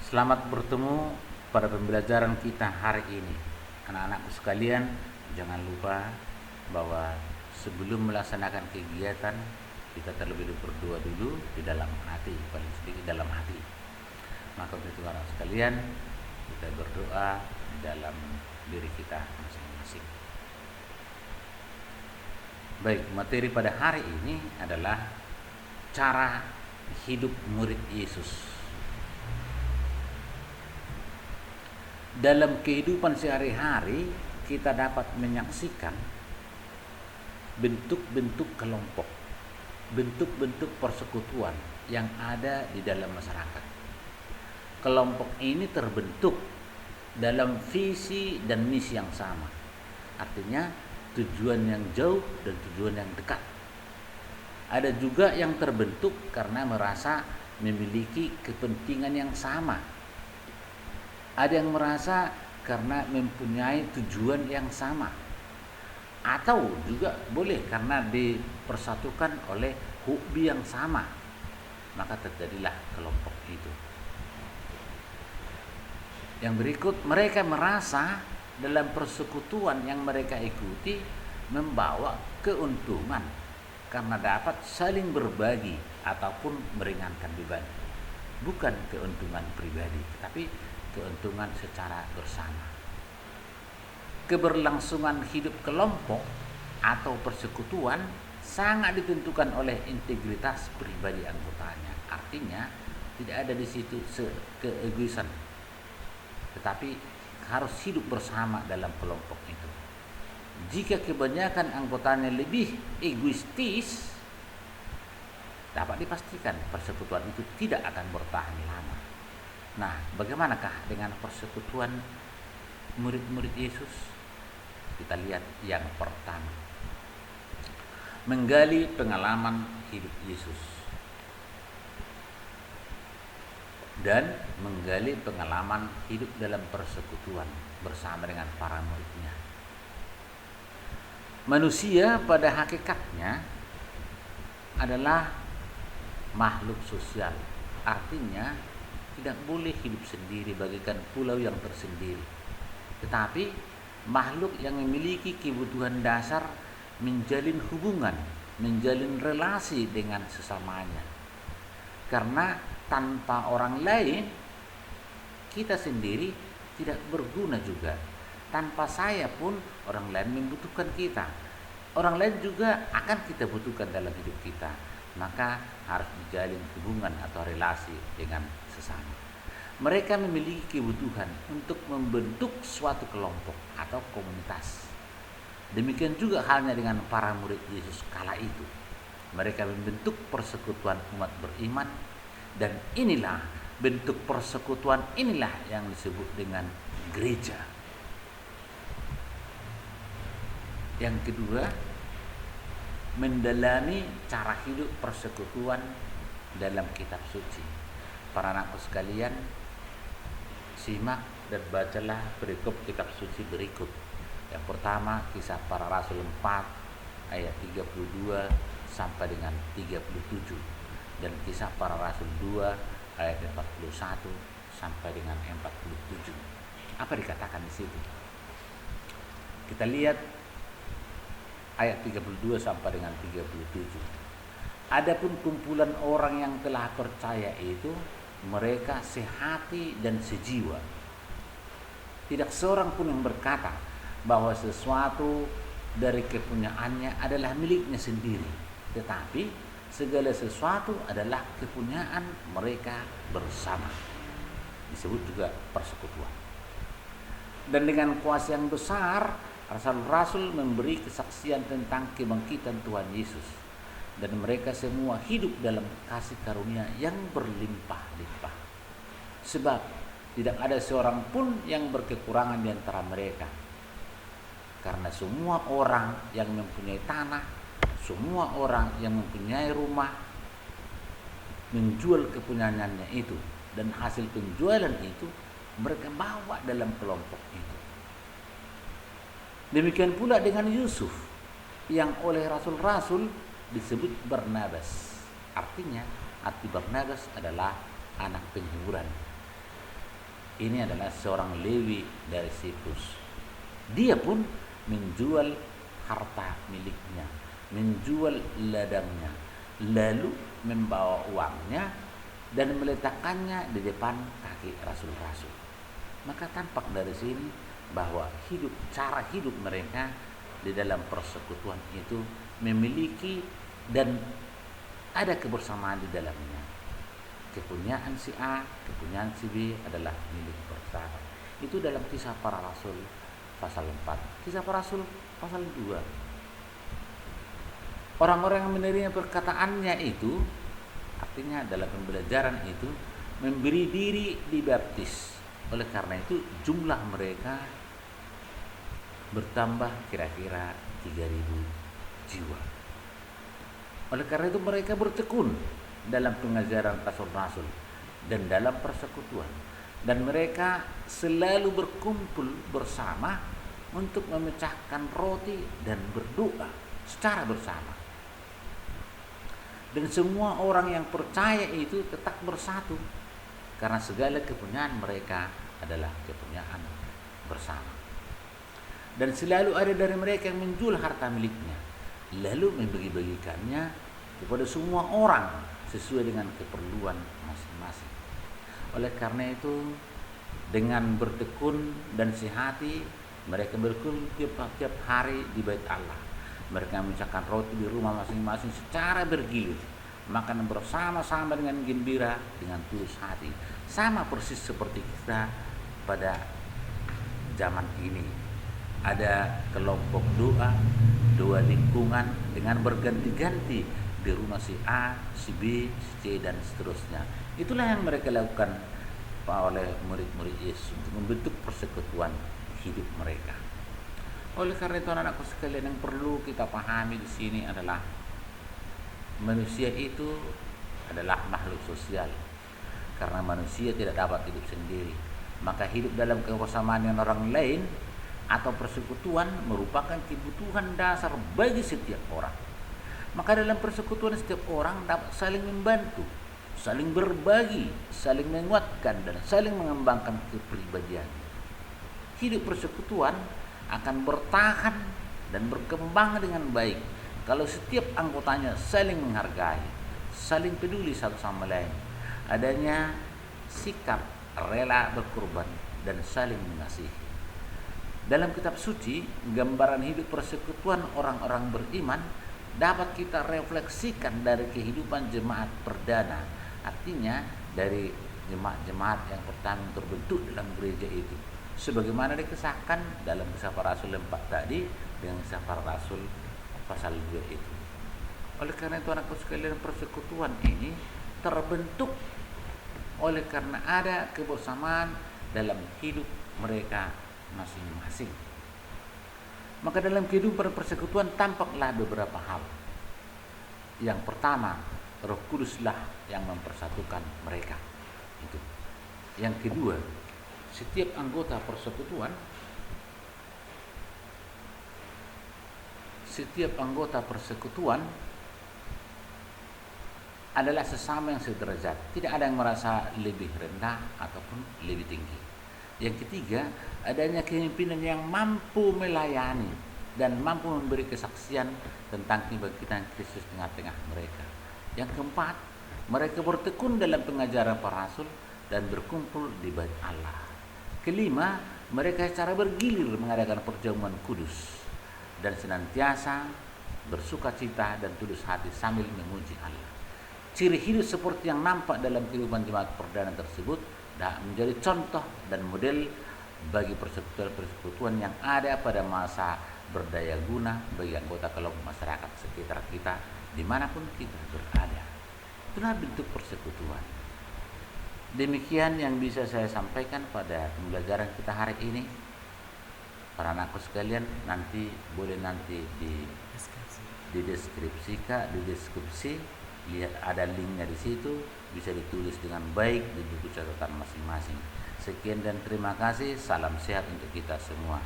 Selamat bertemu pada pembelajaran kita hari ini. Anak-anakku sekalian, jangan lupa bahwa sebelum melaksanakan kegiatan kita terlebih dahulu berdoa dulu di dalam hati, paling sedikit dalam hati. Maka untuk anak sekalian, kita berdoa di dalam diri kita masing-masing. Baik, materi pada hari ini adalah cara hidup murid Yesus. Dalam kehidupan sehari-hari kita dapat menyaksikan bentuk-bentuk kelompok, bentuk-bentuk persekutuan yang ada di dalam masyarakat. Kelompok ini terbentuk dalam visi dan misi yang sama. Artinya tujuan yang jauh dan tujuan yang dekat. Ada juga yang terbentuk karena merasa memiliki kepentingan yang sama. Ada yang merasa karena mempunyai tujuan yang sama, atau juga boleh karena dipersatukan oleh hobi yang sama, maka terjadilah kelompok itu. Yang berikut, mereka merasa dalam persekutuan yang mereka ikuti membawa keuntungan karena dapat saling berbagi ataupun meringankan beban. Bukan keuntungan pribadi, tapi keuntungan secara bersama. Keberlangsungan hidup kelompok atau persekutuan sangat ditentukan oleh integritas pribadi anggotanya. Artinya tidak ada di situ keegoisan, tetapi harus hidup bersama dalam kelompok itu. Jika kebanyakan anggotanya lebih egoistis, dapat dipastikan persekutuan itu tidak akan bertahan lama. Nah, bagaimanakah dengan persekutuan murid-murid Yesus? Kita lihat yang pertama. Menggali pengalaman hidup Yesus. Dan menggali pengalaman hidup dalam persekutuan bersama dengan para muridnya. Manusia pada hakikatnya adalah makhluk sosial. Artinya tidak boleh hidup sendiri bagaikan pulau yang tersendiri. Tetapi makhluk yang memiliki kebutuhan dasar menjalin hubungan, menjalin relasi dengan sesamanya. Karena tanpa orang lain, kita sendiri tidak berguna juga. Tanpa saya pun orang lain membutuhkan kita. Orang lain juga akan kita butuhkan dalam hidup kita. Maka harus dijalin hubungan atau relasi dengan sesama. Mereka memiliki kebutuhan untuk membentuk suatu kelompok atau komunitas. Demikian juga halnya dengan para murid Yesus kala itu. Mereka membentuk persekutuan umat beriman, dan inilah bentuk persekutuan inilah yang disebut dengan gereja. Yang kedua, mendalami cara hidup persekutuan dalam kitab suci. Para anakku sekalian, simak dan bacalah perikop kitab suci berikut. Yang pertama, Kisah Para Rasul 4 ayat 32 sampai dengan 37, dan Kisah Para Rasul 2 ayat 41 sampai dengan 47. Apa dikatakan di situ? Kita lihat ayat 32 sampai dengan 37. Adapun kumpulan orang yang telah percaya itu, mereka sehati dan sejiwa. Tidak seorang pun yang berkata bahwa sesuatu dari kepunyaannya adalah miliknya sendiri, tetapi segala sesuatu adalah kepunyaan mereka bersama. Disebut juga persekutuan. Dan dengan kuasa yang besar, rasul-rasul memberi kesaksian tentang kebangkitan Tuhan Yesus, dan mereka semua hidup dalam kasih karunia yang berlimpah-limpah. Sebab tidak ada seorang pun yang berkekurangan di antara mereka. Karena semua orang yang mempunyai tanah, semua orang yang mempunyai rumah, menjual kepunyaannya itu, dan hasil penjualan itu mereka bawa dalam kelompok itu. Demikian pula dengan Yusuf, yang oleh rasul-rasul disebut Barnabas. Artinya, arti Barnabas adalah anak penghiburan. ini adalah seorang Lewi dari Siprus. Dia pun menjual harta miliknya, menjual ladangnya, lalu membawa uangnya dan meletakkannya di depan kaki rasul-rasul. Maka tampak dari sini bahwa cara hidup mereka di dalam persekutuan itu memiliki dan ada kebersamaan di dalamnya. Kepunyaan si A, kepunyaan si B adalah milik bersama. Itu dalam Kisah Para Rasul pasal 4. Kisah Para Rasul pasal 2. Orang-orang yang menerima perkataannya itu, artinya dalam pembelajaran itu, memberi diri dibaptis. Oleh karena itu jumlah mereka bertambah kira-kira 3.000 jiwa. Oleh karena itu mereka bertekun dalam pengajaran rasul-rasul dan dalam persekutuan, dan mereka selalu berkumpul bersama untuk memecahkan roti dan berdoa secara bersama. Dan semua orang yang percaya itu tetap bersatu karena segala kepunyaan mereka adalah kepunyaan bersama. Dan selalu ada dari mereka yang menjual harta miliknya lalu membagi-bagikannya kepada semua orang sesuai dengan keperluan masing-masing. Oleh karena itu, dengan bertekun dan sehati, mereka berkumpul tiap hari di bait Allah. Mereka memecahkan roti di rumah masing-masing secara bergilir, makan bersama-sama dengan gembira, dengan tulus hati. Sama persis seperti kita pada zaman ini. Ada kelompok doa lingkungan dengan berganti-ganti di rumah si A, si B, si C, dan seterusnya. Itulah yang mereka lakukan oleh murid-murid Yesus untuk membentuk persekutuan hidup mereka. Oleh karena itu anak-anakku sekalian, yang perlu kita pahami di sini adalah manusia itu adalah makhluk sosial. Karena manusia tidak dapat hidup sendiri, maka hidup dalam kebersamaan dengan orang lain atau persekutuan merupakan kebutuhan dasar bagi setiap orang. Maka dalam persekutuan setiap orang dapat saling membantu, saling berbagi, saling menguatkan, dan saling mengembangkan kepribadian. Hidup persekutuan akan bertahan dan berkembang dengan baik kalau setiap anggotanya saling menghargai, saling peduli satu sama lain, adanya sikap rela berkorban dan saling mengasihi. Dalam kitab suci, gambaran hidup persekutuan orang-orang beriman dapat kita refleksikan dari kehidupan jemaat perdana. Artinya dari jemaat-jemaat yang pertama terbentuk dalam gereja itu, sebagaimana dikisahkan dalam Kisah Para Rasul 4 tadi dengan Kisah Para Rasul pasal 2 itu. Oleh karena itu anakku sekalian, persekutuan ini terbentuk oleh karena ada kebersamaan dalam hidup mereka masing-masing. Maka dalam kehidupan persekutuan tampaklah beberapa hal. Yang pertama, Roh Kuduslah yang mempersatukan mereka. Itu. Yang kedua, setiap anggota persekutuan adalah sesama yang sederajat. Tidak ada yang merasa lebih rendah ataupun lebih tinggi. Yang ketiga, adanya kepemimpinan yang mampu melayani dan mampu memberi kesaksian tentang kebangkitan Kristus tengah-tengah mereka. Yang keempat, mereka bertekun dalam pengajaran para rasul dan berkumpul di bait Allah. Kelima, mereka secara bergilir mengadakan perjamuan kudus dan senantiasa bersukacita dan tulus hati sambil memuji Allah. Ciri hidup seperti yang nampak dalam kehidupan jemaat perdana tersebut menjadi contoh dan model bagi persekutuan yang ada pada masa berdaya guna bagi anggota kelompok masyarakat sekitar kita dimanapun kita berada. Itulah bentuk persekutuan. Demikian yang bisa saya sampaikan pada pembelajaran kita hari ini. Para anakku sekalian, nanti boleh di deskripsi lihat ada linknya di situ, bisa ditulis dengan baik di buku catatan masing-masing. Sekian dan terima kasih. Salam sehat untuk kita semua.